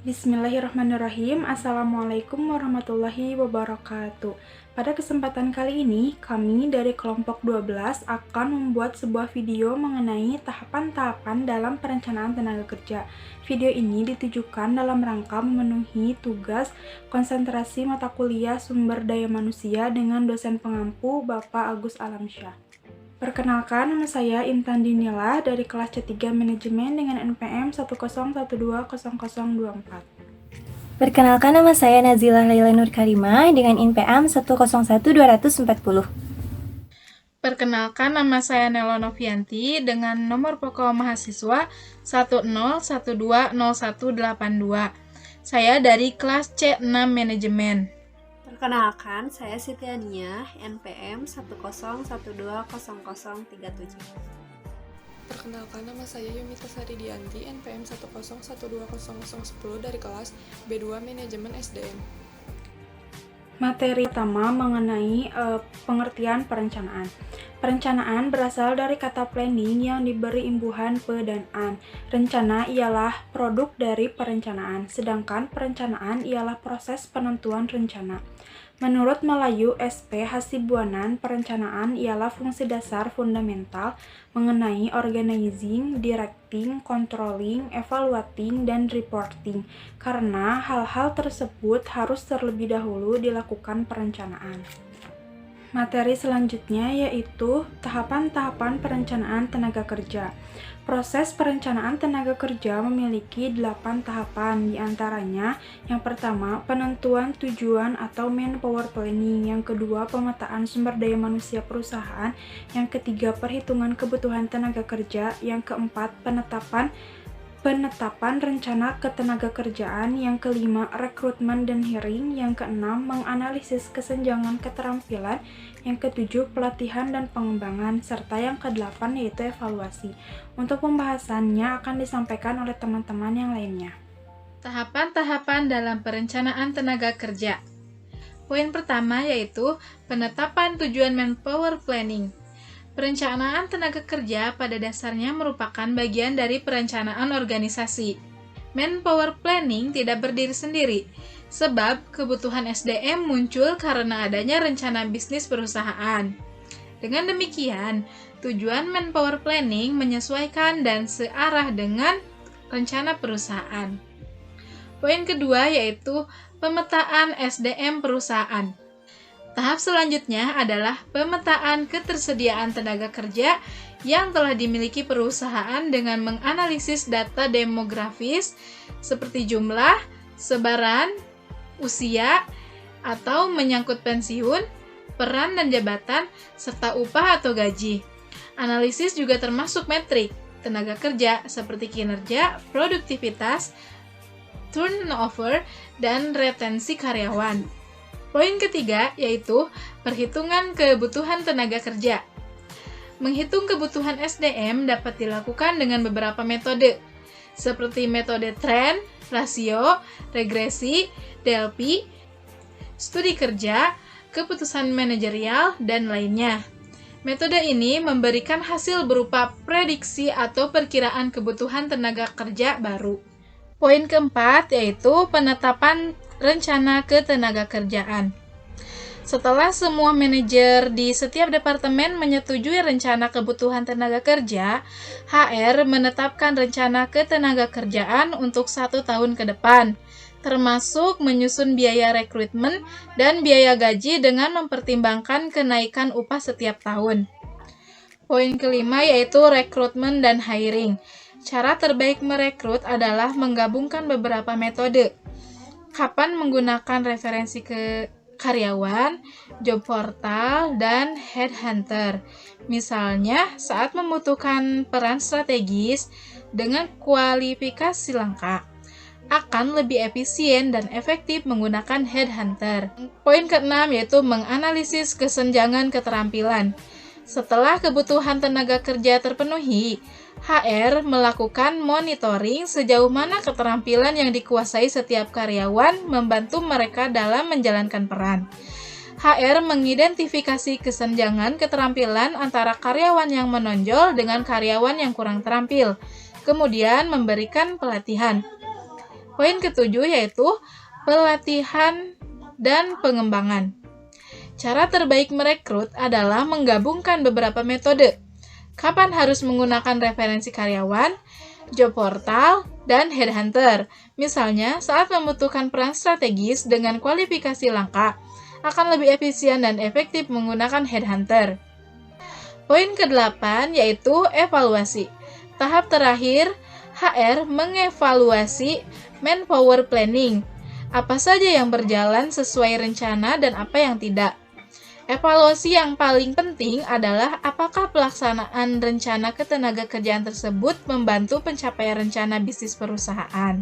Bismillahirrahmanirrahim. Assalamualaikum warahmatullahi wabarakatuh. Pada kesempatan kali ini, kami dari kelompok 12 akan membuat sebuah video mengenai tahapan-tahapan dalam perencanaan tenaga kerja. Video ini ditujukan dalam rangka memenuhi tugas konsentrasi mata kuliah sumber daya manusia dengan dosen pengampu Bapak Agus Alamsyah. Perkenalkan, nama saya Intan Dinila dari kelas C3 Manajemen dengan NPM 101200024. Perkenalkan, nama saya Nazila Laila Nur Karima dengan NPM 101240. Perkenalkan, nama saya Nelo Novianti dengan nomor pokok mahasiswa 101200182. Saya dari kelas C6 Manajemen. Perkenalkan, saya Sitiania, NPM 101200037. Perkenalkan, nama saya Yumita Saridianti, NPM 101200010 dari kelas B2 Manajemen SDM. Materi pertama mengenai pengertian perencanaan. Perencanaan berasal dari kata planning yang diberi imbuhan pe dan an. Rencana ialah produk dari perencanaan, sedangkan perencanaan ialah proses penentuan rencana. Menurut Melayu SP Hasibuanan, perencanaan ialah fungsi dasar fundamental mengenai organizing, directing, controlling, evaluating, dan reporting. Karena hal-hal tersebut harus terlebih dahulu dilakukan perencanaan. Materi selanjutnya yaitu tahapan-tahapan perencanaan tenaga kerja. Proses perencanaan tenaga kerja memiliki 8 tahapan, diantaranya yang pertama, penentuan tujuan atau manpower planning, yang kedua, pemetaan sumber daya manusia perusahaan, yang ketiga, perhitungan kebutuhan tenaga kerja, yang keempat, penetapan rencana ketenaga kerjaan, yang kelima, rekrutmen dan hiring, yang keenam, menganalisis kesenjangan keterampilan, yang ketujuh, pelatihan dan pengembangan, serta yang kedelapan yaitu evaluasi. Untuk pembahasannya akan disampaikan oleh teman-teman yang lainnya. Tahapan-tahapan dalam perencanaan tenaga kerja. Poin pertama yaitu penetapan tujuan manpower planning. Perencanaan tenaga kerja pada dasarnya merupakan bagian dari perencanaan organisasi. Manpower planning tidak berdiri sendiri, sebab kebutuhan SDM muncul karena adanya rencana bisnis perusahaan. Dengan demikian, tujuan manpower planning menyesuaikan dan searah dengan rencana perusahaan. Poin kedua yaitu pemetaan SDM perusahaan. Tahap selanjutnya adalah pemetaan ketersediaan tenaga kerja yang telah dimiliki perusahaan dengan menganalisis data demografis seperti jumlah, sebaran, usia, atau menyangkut pensiun, peran dan jabatan, serta upah atau gaji. Analisis juga termasuk metrik tenaga kerja seperti kinerja, produktivitas, turnover, dan retensi karyawan. Poin ketiga yaitu perhitungan kebutuhan tenaga kerja. Menghitung kebutuhan SDM dapat dilakukan dengan beberapa metode, seperti metode tren, rasio, regresi, DLP, studi kerja, keputusan manajerial, dan lainnya. Metode ini memberikan hasil berupa prediksi atau perkiraan kebutuhan tenaga kerja baru. Poin keempat yaitu penetapan rencana ketenagakerjaan. Setelah semua manajer di setiap departemen menyetujui rencana kebutuhan tenaga kerja, HR menetapkan rencana ketenagakerjaan untuk 1 tahun ke depan, termasuk menyusun biaya rekrutmen dan biaya gaji dengan mempertimbangkan kenaikan upah setiap tahun. Poin kelima yaitu rekrutmen dan hiring. Cara terbaik merekrut adalah menggabungkan beberapa metode. Kapan menggunakan referensi ke karyawan, job portal, dan headhunter. Misalnya, saat membutuhkan peran strategis dengan kualifikasi lengkap, akan lebih efisien dan efektif menggunakan headhunter. Poin keenam yaitu menganalisis kesenjangan keterampilan. Setelah kebutuhan tenaga kerja terpenuhi, HR melakukan monitoring sejauh mana keterampilan yang dikuasai setiap karyawan membantu mereka dalam menjalankan peran. HR mengidentifikasi kesenjangan keterampilan antara karyawan yang menonjol dengan karyawan yang kurang terampil, kemudian memberikan pelatihan. Poin ketujuh yaitu pelatihan dan pengembangan. Cara terbaik merekrut adalah menggabungkan beberapa metode. Kapan harus menggunakan referensi karyawan, job portal, dan headhunter. Misalnya, saat membutuhkan peran strategis dengan kualifikasi langka, akan lebih efisien dan efektif menggunakan headhunter. Poin ke-8 yaitu evaluasi. Tahap terakhir, HR mengevaluasi manpower planning. Apa saja yang berjalan sesuai rencana dan apa yang tidak. Evaluasi yang paling penting adalah apakah pelaksanaan rencana ketenagakerjaan tersebut membantu pencapaian rencana bisnis perusahaan.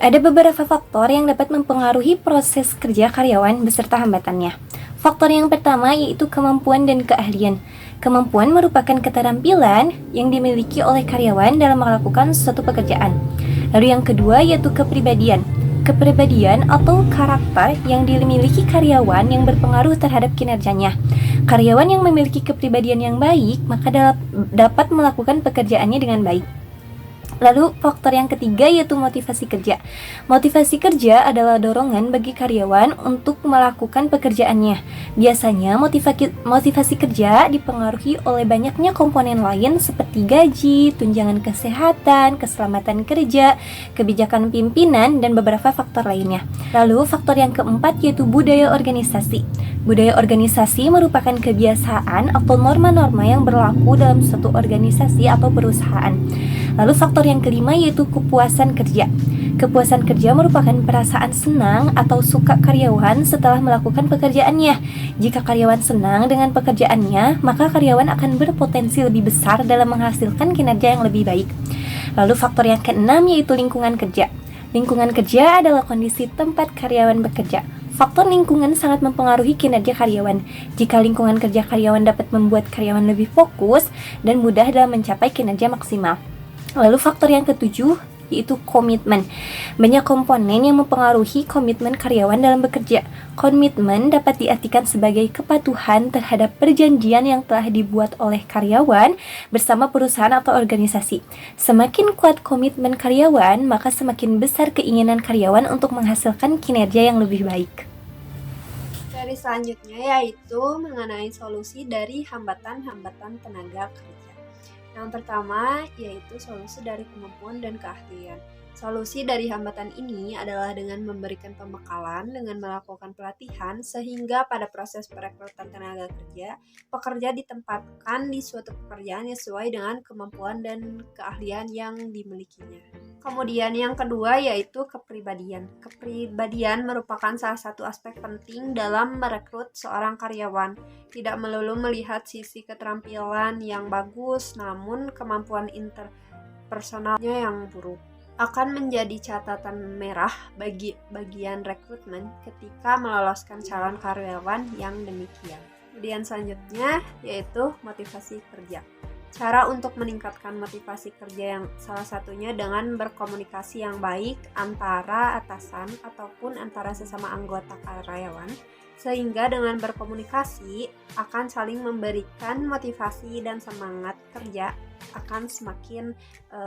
Ada beberapa faktor yang dapat mempengaruhi proses kerja karyawan beserta hambatannya. Faktor yang pertama yaitu kemampuan dan keahlian. Kemampuan merupakan keterampilan yang dimiliki oleh karyawan dalam melakukan suatu pekerjaan. Lalu yang kedua yaitu kepribadian. Kepribadian atau karakter yang dimiliki karyawan yang berpengaruh terhadap kinerjanya. Karyawan yang memiliki kepribadian yang baik maka dapat melakukan pekerjaannya dengan baik. Lalu faktor yang ketiga yaitu motivasi kerja. Motivasi kerja adalah dorongan bagi karyawan untuk melakukan pekerjaannya. Biasanya motivasi kerja dipengaruhi oleh banyaknya komponen lain seperti gaji, tunjangan kesehatan, keselamatan kerja, kebijakan pimpinan, dan beberapa faktor lainnya. Lalu faktor yang keempat yaitu budaya organisasi. Budaya organisasi merupakan kebiasaan atau norma-norma yang berlaku dalam suatu organisasi atau perusahaan. Lalu faktor yang kelima yaitu kepuasan kerja. Kepuasan kerja merupakan perasaan senang atau suka karyawan setelah melakukan pekerjaannya. Jika karyawan senang dengan pekerjaannya, maka karyawan akan berpotensi lebih besar dalam menghasilkan kinerja yang lebih baik. Lalu faktor yang keenam yaitu lingkungan kerja. Lingkungan kerja adalah kondisi tempat karyawan bekerja. Faktor lingkungan sangat mempengaruhi kinerja karyawan. Jika lingkungan kerja karyawan dapat membuat karyawan lebih fokus dan mudah dalam mencapai kinerja maksimal. Lalu faktor yang ketujuh yaitu komitmen. Banyak komponen yang mempengaruhi komitmen karyawan dalam bekerja. Komitmen dapat diartikan sebagai kepatuhan terhadap perjanjian yang telah dibuat oleh karyawan bersama perusahaan atau organisasi. Semakin kuat komitmen karyawan, maka semakin besar keinginan karyawan untuk menghasilkan kinerja yang lebih baik. Seri selanjutnya yaitu mengenai solusi dari hambatan-hambatan tenaga kerja. Yang pertama yaitu solusi dari kemampuan dan keahlian. Solusi dari hambatan ini adalah dengan memberikan pembekalan, dengan melakukan pelatihan, sehingga pada proses perekrutan tenaga kerja, pekerja ditempatkan di suatu pekerjaan yang sesuai dengan kemampuan dan keahlian yang dimilikinya. Kemudian yang kedua yaitu kepribadian. Kepribadian merupakan salah satu aspek penting dalam merekrut seorang karyawan. Tidak melulu melihat sisi keterampilan yang bagus, namun kemampuan interpersonalnya yang buruk akan menjadi catatan merah bagi bagian rekrutmen ketika meloloskan calon karyawan yang demikian. Kemudian selanjutnya yaitu motivasi kerja. Cara untuk meningkatkan motivasi kerja yang salah satunya dengan berkomunikasi yang baik antara atasan ataupun antara sesama anggota karyawan, sehingga dengan berkomunikasi akan saling memberikan motivasi dan semangat kerja akan semakin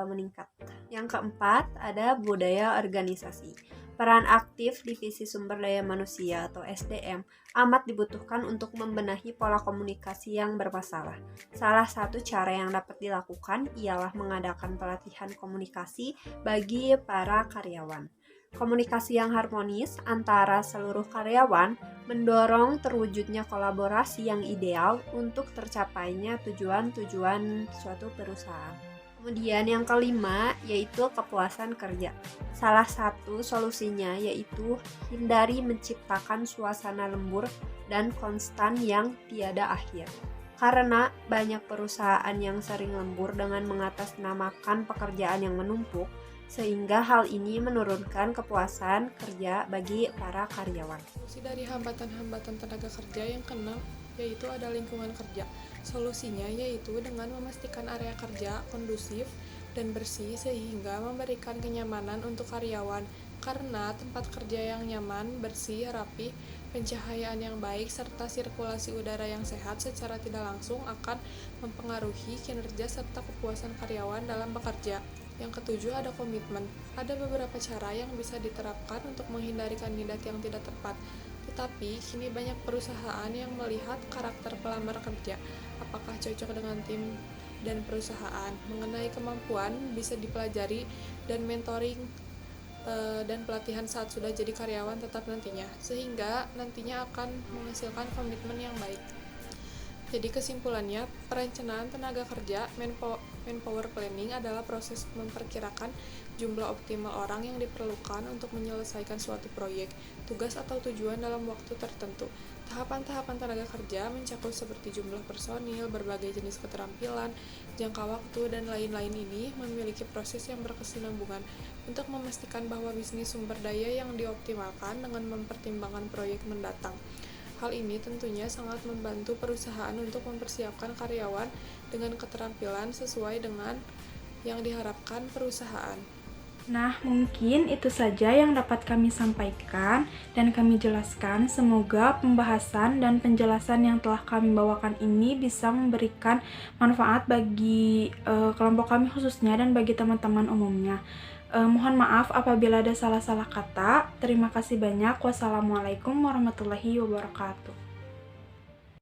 meningkat. Yang keempat ada budaya organisasi. Peran aktif divisi sumber daya manusia atau SDM amat dibutuhkan untuk membenahi pola komunikasi yang bermasalah. Salah satu cara yang dapat dilakukan ialah mengadakan pelatihan komunikasi bagi para karyawan. Komunikasi yang harmonis antara seluruh karyawan mendorong terwujudnya kolaborasi yang ideal untuk tercapainya tujuan-tujuan suatu perusahaan. Kemudian yang kelima yaitu kepuasan kerja. Salah satu solusinya yaitu hindari menciptakan suasana lembur dan konstan yang tiada akhir. Karena banyak perusahaan yang sering lembur dengan mengatasnamakan pekerjaan yang menumpuk, sehingga hal ini menurunkan kepuasan kerja bagi para karyawan. Solusi dari hambatan-hambatan tenaga kerja yang keenam yaitu ada lingkungan kerja. Solusinya yaitu dengan memastikan area kerja kondusif dan bersih sehingga memberikan kenyamanan untuk karyawan. Karena tempat kerja yang nyaman, bersih, rapi, pencahayaan yang baik, serta sirkulasi udara yang sehat secara tidak langsung akan mempengaruhi kinerja serta kepuasan karyawan dalam bekerja. Yang ketujuh ada komitmen. Ada beberapa cara yang bisa diterapkan untuk menghindari kandidat yang tidak tepat. Tetapi, kini banyak perusahaan yang melihat karakter pelamar kerja, apakah cocok dengan tim dan perusahaan. Mengenai kemampuan bisa dipelajari dan mentoring dan pelatihan saat sudah jadi karyawan tetap nantinya, sehingga nantinya akan menghasilkan komitmen yang baik. Jadi kesimpulannya, perencanaan tenaga kerja manpower planning adalah proses memperkirakan jumlah optimal orang yang diperlukan untuk menyelesaikan suatu proyek, tugas atau tujuan dalam waktu tertentu. Tahapan-tahapan tenaga kerja mencakup seperti jumlah personil, berbagai jenis keterampilan, jangka waktu, dan lain-lain. Ini memiliki proses yang berkesinambungan untuk memastikan bahwa bisnis sumber daya yang dioptimalkan dengan mempertimbangkan proyek mendatang. Hal ini tentunya sangat membantu perusahaan untuk mempersiapkan karyawan dengan keterampilan sesuai dengan yang diharapkan perusahaan. Nah, mungkin itu saja yang dapat kami sampaikan dan kami jelaskan. Semoga pembahasan dan penjelasan yang telah kami bawakan ini bisa memberikan manfaat bagi kelompok kami khususnya dan bagi teman-teman umumnya. Mohon maaf apabila ada salah-salah kata. Terima kasih banyak. Wassalamualaikum warahmatullahi wabarakatuh.